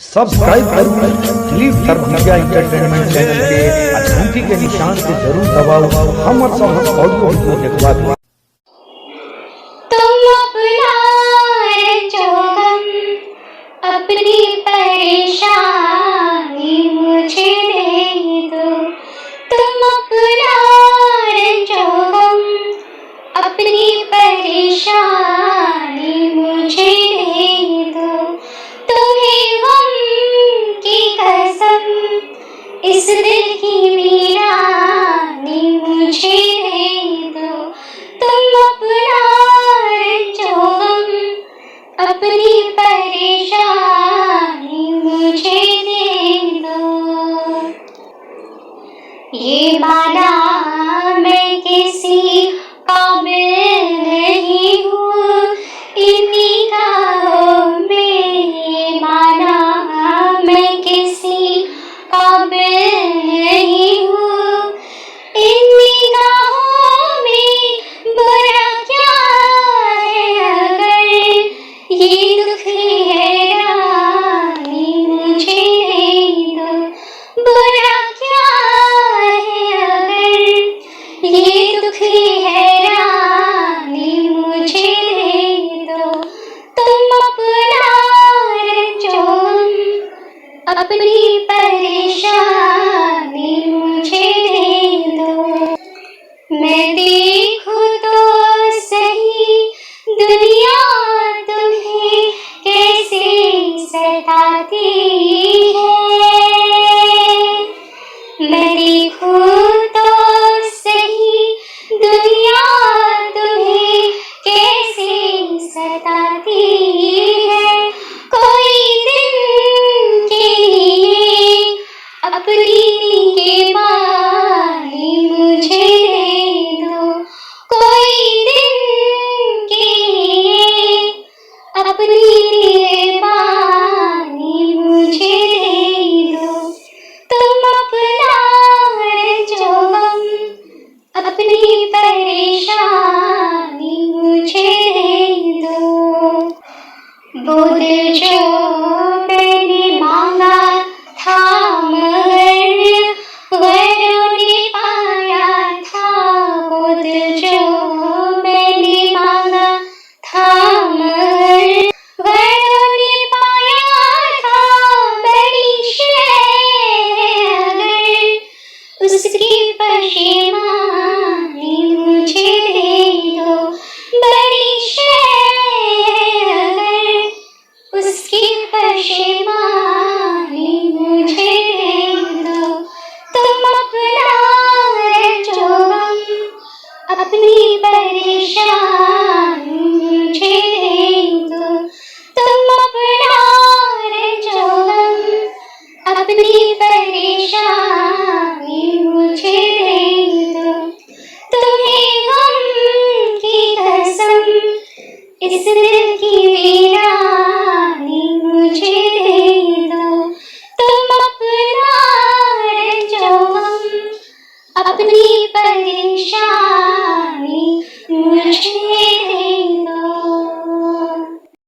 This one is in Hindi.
सब्सक्राइब करो दिलीप धर्मज्ञा एंटरटेनमेंट चैनल के घंटी के निशान के जरूर दबाओ। हम सब ऑडियो वीडियो देखवा दो। तुम अपना रचो गम, अपनी परेशानी मुझे दे दो। तुम अपना रचो गम, अपनी परेशानी मुझे दे दो। तुम्हें गम की कसम, इस दिल की वीरानी मुझे दे दो। तुम अपना रचो गम, अपनी परेशानी मुझे दे दो। ये माना मैं किसी काबिल नहीं हूँ इन निगाहों में, ये माना मैं किसी काबिल नहीं हूँ इन निगाहों में। बुरा क्या है अगर ये दुखी हैरानी मुझे दे दो। बुरा क्या है अगर ये दुखी हैरानी मुझे दे दो। तुम अपना रचो, अपनी